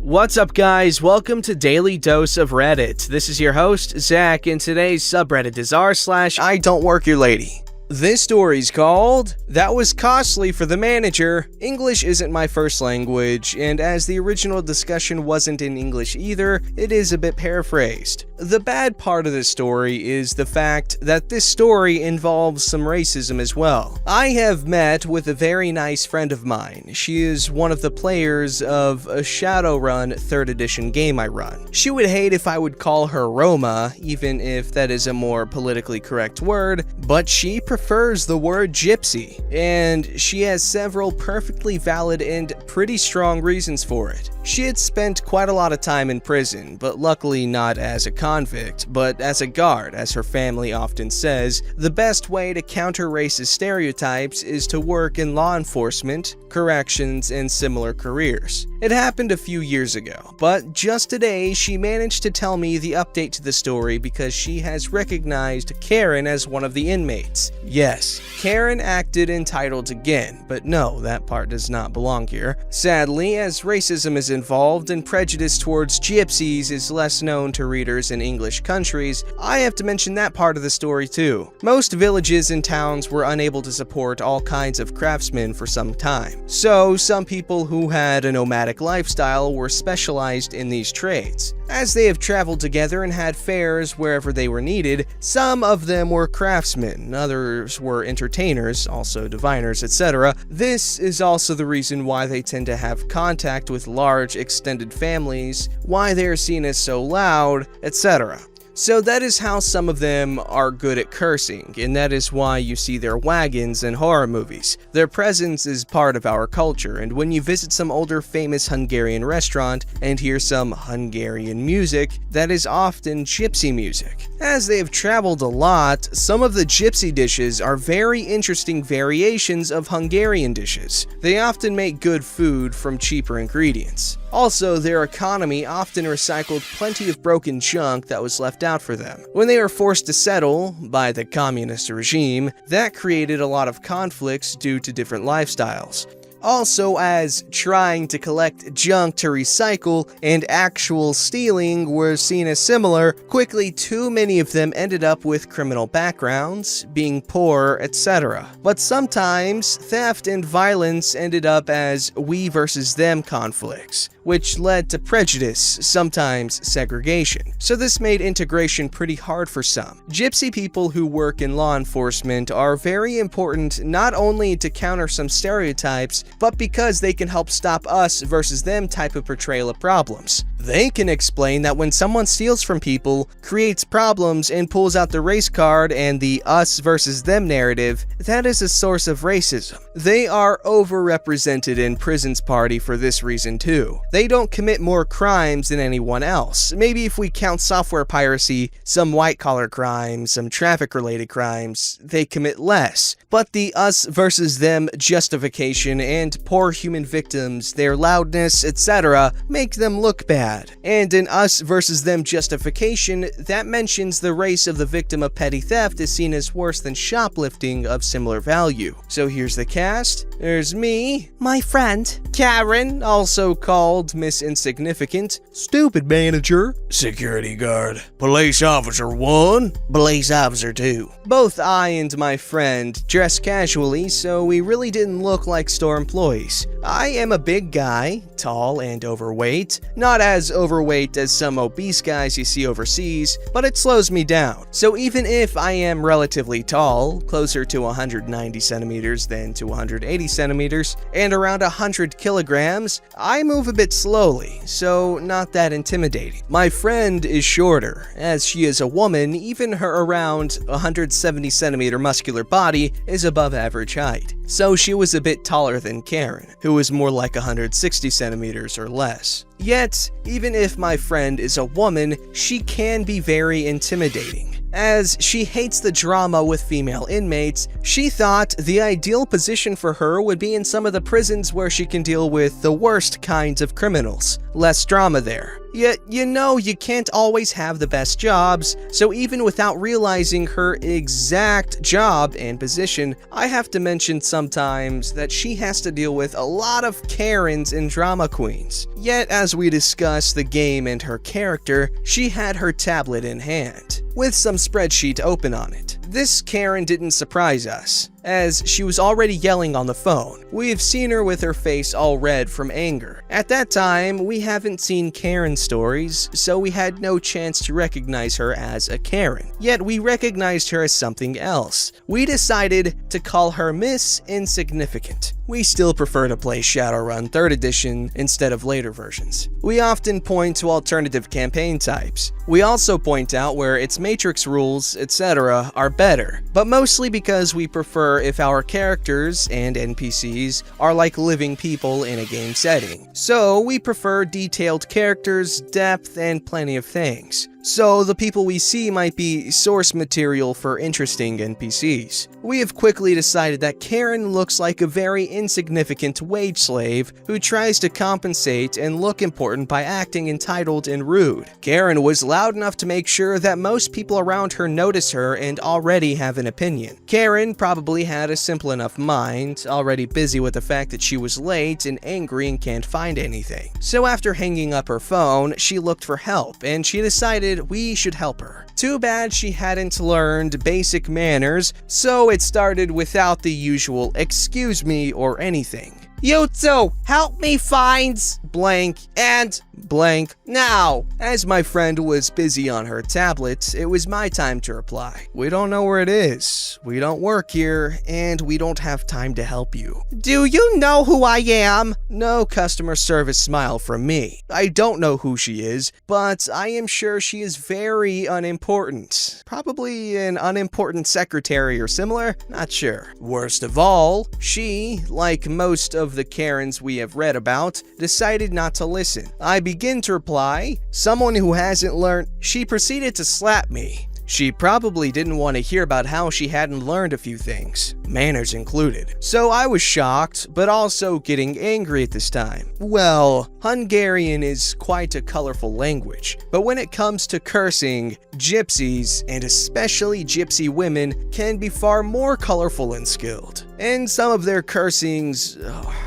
What's up, guys? Welcome to Daily Dose of Reddit. This is your host, Zach, and today's subreddit is r/IDontWorkHereLady. This story's called, "That Was Costly for the Manager." English isn't my first language, and as the original discussion wasn't in English either, it is a bit paraphrased. The bad part of this story is the fact that this story involves some racism as well. I have met with a very nice friend of mine. She is one of the players of a Shadowrun 3rd edition game I run. She would hate if I would call her Roma, even if that is a more politically correct word, but she prefers the word gypsy, and she has several perfectly valid and pretty strong reasons for it. She had spent quite a lot of time in prison, but luckily not as a convict, but as a guard. As her family often says, the best way to counter racist stereotypes is to work in law enforcement, corrections, and similar careers. It happened a few years ago, but just today she managed to tell me the update to the story because she has recognized Karen as one of the inmates. Yes, Karen acted entitled again, but no, that part does not belong here. Sadly, as racism is involved and prejudice towards gypsies is less known to readers in English countries, I have to mention that part of the story too. Most villages and towns were unable to support all kinds of craftsmen for some time, so some people who had a nomadic lifestyle were specialized in these trades. As they have traveled together and had fairs wherever they were needed, some of them were craftsmen, others were entertainers, also diviners, etc. This is also the reason why they tend to have contact with large extended families, why they are seen as so loud, etc. So that is how some of them are good at cursing, and that is why you see their wagons in horror movies. Their presence is part of our culture, and when you visit some older famous Hungarian restaurant and hear some Hungarian music, that is often gypsy music. As they have traveled a lot, some of the gypsy dishes are very interesting variations of Hungarian dishes. They often make good food from cheaper ingredients. Also, their economy often recycled plenty of broken junk that was left out for them. When they were forced to settle by the communist regime, that created a lot of conflicts due to different lifestyles. Also, as trying to collect junk to recycle and actual stealing were seen as similar, quickly too many of them ended up with criminal backgrounds, being poor, etc. But sometimes, theft and violence ended up as we versus them conflicts, which led to prejudice, sometimes segregation. So this made integration pretty hard for some. Gypsy people who work in law enforcement are very important not only to counter some stereotypes, but because they can help stop us versus them type of portrayal of problems. They can explain that when someone steals from people, creates problems, and pulls out the race card and the us versus them narrative, that is a source of racism. They are overrepresented in prison's party for this reason too. They don't commit more crimes than anyone else. Maybe if we count software piracy, some white-collar crimes, some traffic-related crimes, they commit less. But the us versus them justification and poor human victims, their loudness, etc., make them look bad. And in us versus them justification, that mentions the race of the victim of petty theft is seen as worse than shoplifting of similar value. So here's the cast. There's me, my friend, Karen, also called Miss Insignificant, Stupid Manager, Security Guard, Police Officer 1, Police Officer 2. Both I and my friend dress casually, so we really didn't look like store employees. I am a big guy, tall and overweight, not as overweight as some obese guys you see overseas, but it slows me down. So even if I am relatively tall, closer to 190 centimeters than to 180 centimeters, and around 100 kilograms, I move a bit slowly, so not that intimidating. My friend is shorter. As she is a woman, even her around 170 centimeter muscular body is above average height. So she was a bit taller than Karen, who was more like 160 centimeters or less. Yet, even if my friend is a woman, she can be very intimidating. As she hates the drama with female inmates, she thought the ideal position for her would be in some of the prisons where she can deal with the worst kinds of criminals. Less drama there. Yet, you can't always have the best jobs, so even without realizing her exact job and position, I have to mention sometimes that she has to deal with a lot of Karens and drama queens. Yet, as we discuss the game and her character, she had her tablet in hand, with some spreadsheet open on it. This Karen didn't surprise us, as she was already yelling on the phone. We've seen her with her face all red from anger. At that time, we haven't seen Karen stories, so we had no chance to recognize her as a Karen. Yet we recognized her as something else. We decided to call her Miss Insignificant. We still prefer to play Shadowrun 3rd edition instead of later versions. We often point to alternative campaign types. We also point out where its matrix rules, etc. are better, but mostly because we prefer if our characters and NPCs are like living people in a game setting. So we prefer detailed characters, depth, and plenty of things. So the people we see might be source material for interesting NPCs. We have quickly decided that Karen looks like a very insignificant wage slave who tries to compensate and look important by acting entitled and rude. Karen was loud enough to make sure that most people around her notice her and already have an opinion. Karen probably had a simple enough mind, already busy with the fact that she was late and angry and can't find anything. So after hanging up her phone, she looked for help, and she decided we should help her. Too bad she hadn't learned basic manners, so it started without the usual excuse me or anything. You two, help me find blank and blank now. As my friend was busy on her tablet, it was my time to reply. We don't know where it is, we don't work here, and we don't have time to help you. Do you know who I am? No customer service smile from me. I don't know who she is, but I am sure she is very unimportant. Probably an unimportant secretary or similar, not sure. Worst of all, she, like most of the Karens we have read about, decided not to listen. I begin to reply, someone who hasn't learned. She proceeded to slap me. She probably didn't want to hear about how she hadn't learned a few things, manners included. So I was shocked, but also getting angry at this time. Well, Hungarian is quite a colorful language, but when it comes to cursing, gypsies, and especially gypsy women, can be far more colorful and skilled. And some of their cursings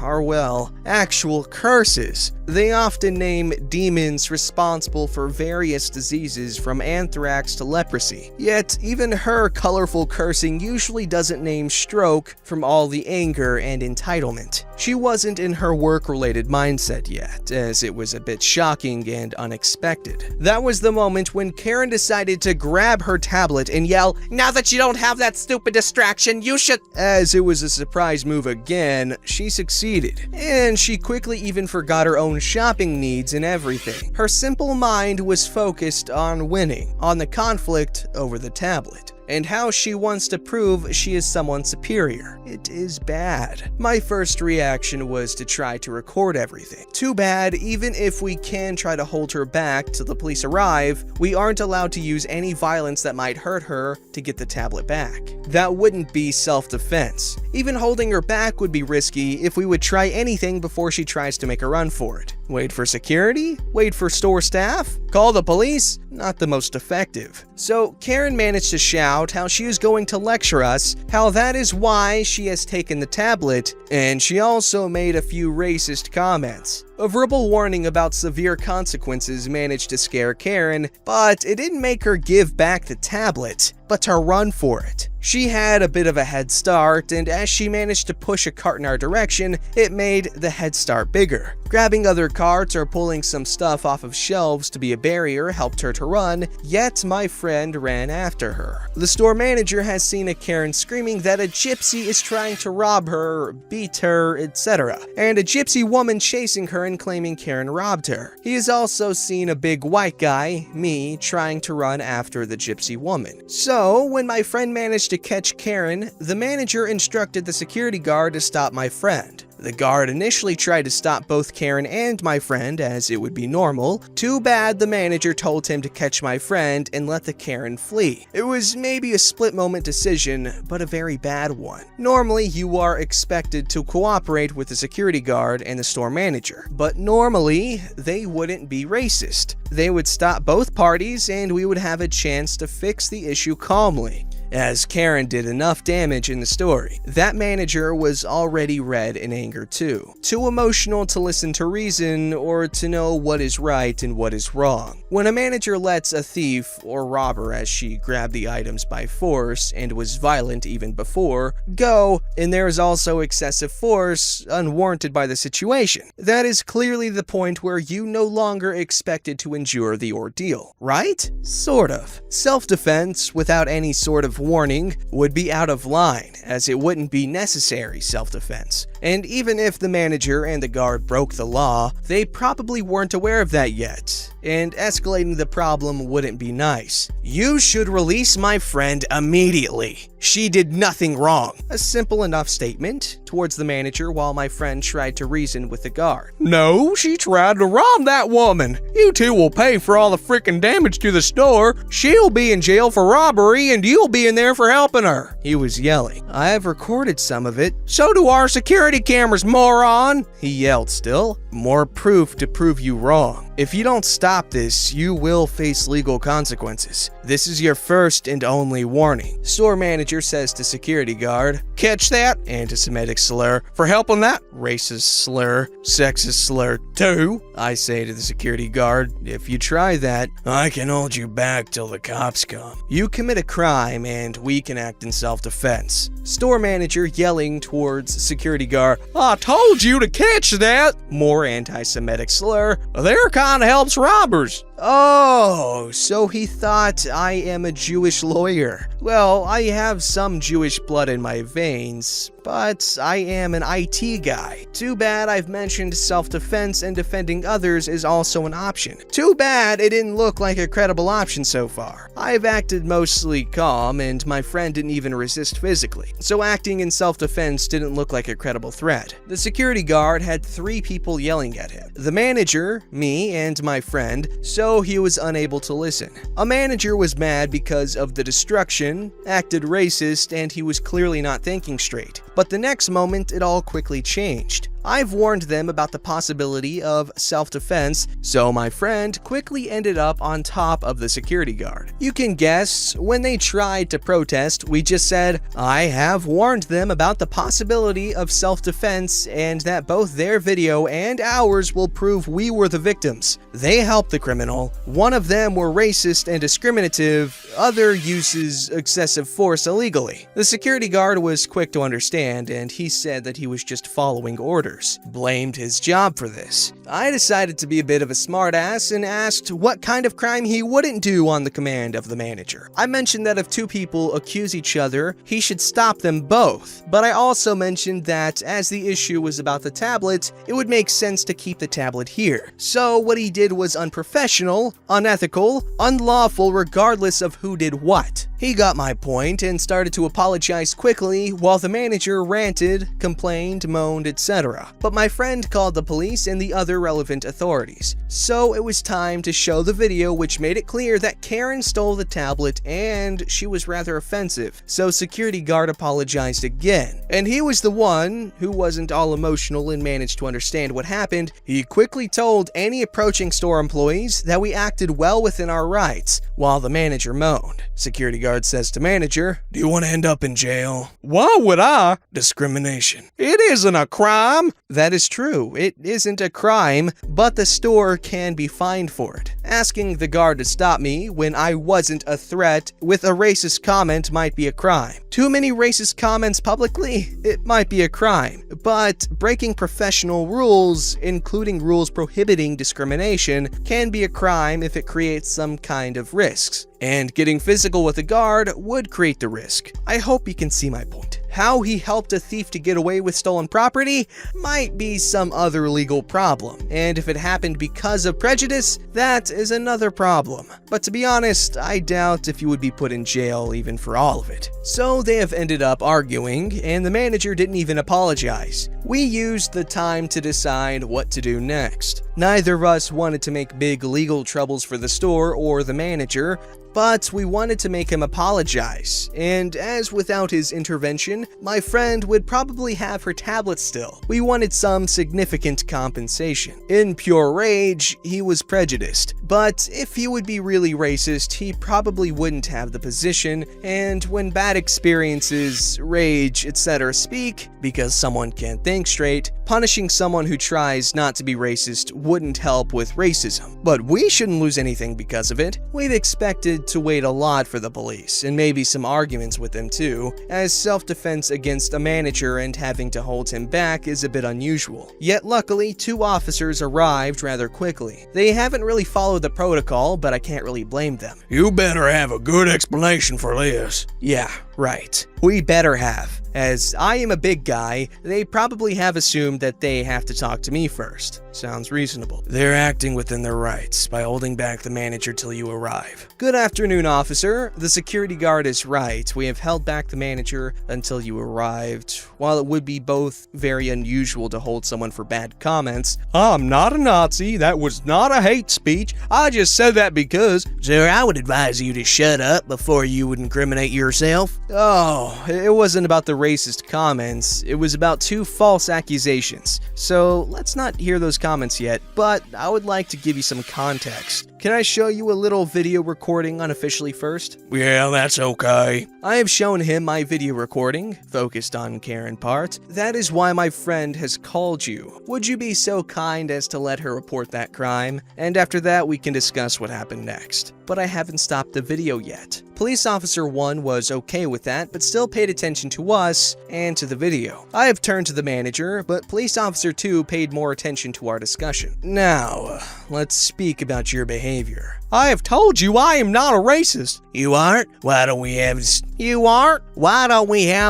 are, well, actual curses. They often name demons responsible for various diseases from anthrax to leprosy. Yet, even her colorful cursing usually doesn't name stroke from all the anger and entitlement. She wasn't in her work-related mindset yet, as it was a bit shocking and unexpected. That was the moment when Karen decided to grab her tablet and yell, "Now that you don't have that stupid distraction, you should—" As it was a surprise move again, she succeeded, and she quickly even forgot her own shopping needs and everything. Her simple mind was focused on winning, on the conflict over the tablet, and how she wants to prove she is someone superior. It is bad. My first reaction was to try to record everything. Too bad, even if we can try to hold her back till the police arrive, we aren't allowed to use any violence that might hurt her to get the tablet back. That wouldn't be self-defense. Even holding her back would be risky if we would try anything before she tries to make a run for it. Wait for security? Wait for store staff? Call the police? Not the most effective. So Karen managed to shout how she is going to lecture us, how that is why she has taken the tablet, and she also made a few racist comments. A verbal warning about severe consequences managed to scare Karen, but it didn't make her give back the tablet, but to run for it. She had a bit of a head start, and as she managed to push a cart in our direction, it made the head start bigger. Grabbing other carts or pulling some stuff off of shelves to be a barrier helped her to run, yet my friend ran after her. The store manager has seen a Karen screaming that a gypsy is trying to rob her, beat her, etc., and a gypsy woman chasing her and claiming Karen robbed her. He has also seen a big white guy, me, trying to run after the gypsy woman. So, when my friend managed to catch Karen, the manager instructed the security guard to stop my friend. The guard initially tried to stop both Karen and my friend, as it would be normal. Too bad the manager told him to catch my friend and let the Karen flee. It was maybe a split-moment decision, but a very bad one. Normally, you are expected to cooperate with the security guard and the store manager, but normally, they wouldn't be racist. They would stop both parties and we would have a chance to fix the issue calmly, as Karen did enough damage in the story. That manager was already red in anger too emotional to listen to reason or to know what is right and what is wrong. When a manager lets a thief or robber, as she grabbed the items by force and was violent even before, go, and there is also excessive force unwarranted by the situation, that is clearly the point where you no longer expected to endure the ordeal, right? Sort of. Self-defense without any sort of warning would be out of line, as it wouldn't be necessary self-defense. And even if the manager and the guard broke the law, they probably weren't aware of that yet, and escalating the problem wouldn't be nice. You should release my friend immediately. She did nothing wrong. A simple enough statement towards the manager while my friend tried to reason with the guard. No, she tried to rob that woman. You two will pay for all the freaking damage to the store. She'll be in jail for robbery and you'll be in there for helping her. He was yelling. I have recorded some of it. So do our security cameras, moron. He yelled still. More proof to prove you wrong. If you don't stop this, you will face legal consequences. This is your first and only warning. Store manager says to security guard, catch that? Anti-Semitic slur. For helping that? Racist slur. Sexist slur too. I say to the security guard, if you try that, I can hold you back till the cops come. You commit a crime and we can act in self-defense. Store manager yelling towards security guard, I told you to catch that. More anti-Semitic slur. There kinda helps robbers. Oh, so he thought I am a Jewish lawyer. Well, I have some Jewish blood in my veins, but I am an IT guy. Too bad I've mentioned self-defense and defending others is also an option. Too bad it didn't look like a credible option so far. I've acted mostly calm and my friend didn't even resist physically, so acting in self-defense didn't look like a credible threat. The security guard had 3 people yelling at him. The manager, me, and my friend, so he was unable to listen. A manager was mad because of the destruction, acted racist, and he was clearly not thinking straight. But the next moment, it all quickly changed. I've warned them about the possibility of self-defense, so my friend quickly ended up on top of the security guard. You can guess, when they tried to protest, we just said, I have warned them about the possibility of self-defense and that both their video and ours will prove we were the victims. They helped the criminal. One of them were racist and discriminative, other uses excessive force illegally. The security guard was quick to understand, and he said that he was just following orders. Blamed his job for this. I decided to be a bit of a smartass and asked what kind of crime he wouldn't do on the command of the manager. I mentioned that if 2 people accuse each other, he should stop them both. But I also mentioned that as the issue was about the tablet, it would make sense to keep the tablet here. So what he did was unprofessional, unethical, unlawful regardless of who did what. He got my point and started to apologize quickly while the manager ranted, complained, moaned, etc. But my friend called the police and the other relevant authorities. So it was time to show the video, which made it clear that Karen stole the tablet and she was rather offensive. So security guard apologized again. And he was the one who wasn't all emotional and managed to understand what happened. He quickly told any approaching store employees that we acted well within our rights, while the manager moaned. Security guard says to manager, do you want to end up in jail? Why would I? Discrimination. It isn't a crime. That is true. It isn't a crime, but the store can be fined for it. Asking the guard to stop me when I wasn't a threat with a racist comment might be a crime. Too many racist comments publicly? It might be a crime. But breaking professional rules, including rules prohibiting discrimination, can be a crime if it creates some kind of risks. And getting physical with a guard would create the risk. I hope you can see my point. How he helped a thief to get away with stolen property might be some other legal problem, and if it happened because of prejudice, that is another problem. But to be honest, I doubt if you would be put in jail even for all of it. So they have ended up arguing, and the manager didn't even apologize. We used the time to decide what to do next. Neither of us wanted to make big legal troubles for the store or the manager, but we wanted to make him apologize, and as without his intervention, my friend would probably have her tablet still. We wanted some significant compensation. In pure rage, he was prejudiced, but if he would be really racist, he probably wouldn't have the position, and when bad experiences, rage, etc. speak, because someone can't think straight, punishing someone who tries not to be racist wouldn't help with racism. But we shouldn't lose anything because of it. We've expected to wait a lot for the police, and maybe some arguments with them too, as self-defense against a manager and having to hold him back is a bit unusual. Yet luckily, 2 officers arrived rather quickly. They haven't really followed the protocol, but I can't really blame them. You better have a good explanation for this. Yeah, right. We better have. As I am a big guy, they probably have assumed that they have to talk to me first. Sounds reasonable. They're acting within their rights by holding back the manager till you arrive. Good afternoon, officer. The security guard is right. We have held back the manager until you arrived. While it would be both very unusual to hold someone for bad comments, I'm not a Nazi. That was not a hate speech. I just said that because... Sir, I would advise you to shut up before you would incriminate yourself. Oh, it wasn't about the racist comments. It was about 2 false accusations. So let's not hear those comments yet, but I would like to give you some context. Can I show you a little video recording unofficially first? Yeah, that's okay. I have shown him my video recording, focused on Karen part. That is why my friend has called you. Would you be so kind as to let her report that crime? And after that, we can discuss what happened next. But I haven't stopped the video yet. Police Officer 1 was okay with that, but still paid attention to us and to the video. I have turned to the manager, but Police Officer 2 paid more attention to our discussion. Now, let's speak about your behavior. I have told you I am not a racist. You aren't? Why don't we have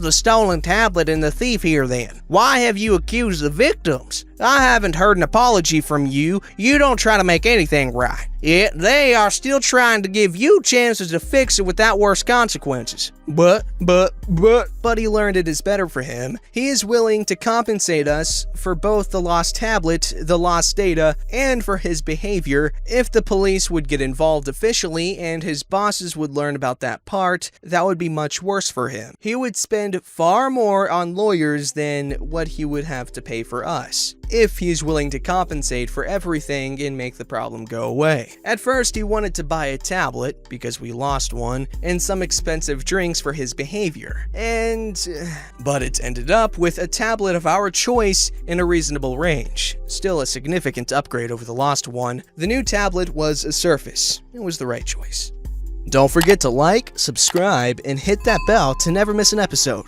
the stolen tablet and the thief here then? Why have you accused the victims? I haven't heard an apology from you. You don't try to make anything right. Yet they are still trying to give you chances to fix it without worse consequences. But he learned it is better for him. He is willing to compensate us for both the lost tablet, the lost data, and for his behavior. If the police would get involved officially and his bosses would learn about that part, that would be much worse for him. He would spend far more on lawyers than what he would have to pay for us, if he's willing to compensate for everything and make the problem go away. At first, he wanted to buy a tablet, because we lost one, and some expensive drinks for his behavior. But it ended up with a tablet of our choice in a reasonable range. Still a significant upgrade over the lost one. The new tablet was a Surface. It was the right choice. Don't forget to like, subscribe, and hit that bell to never miss an episode.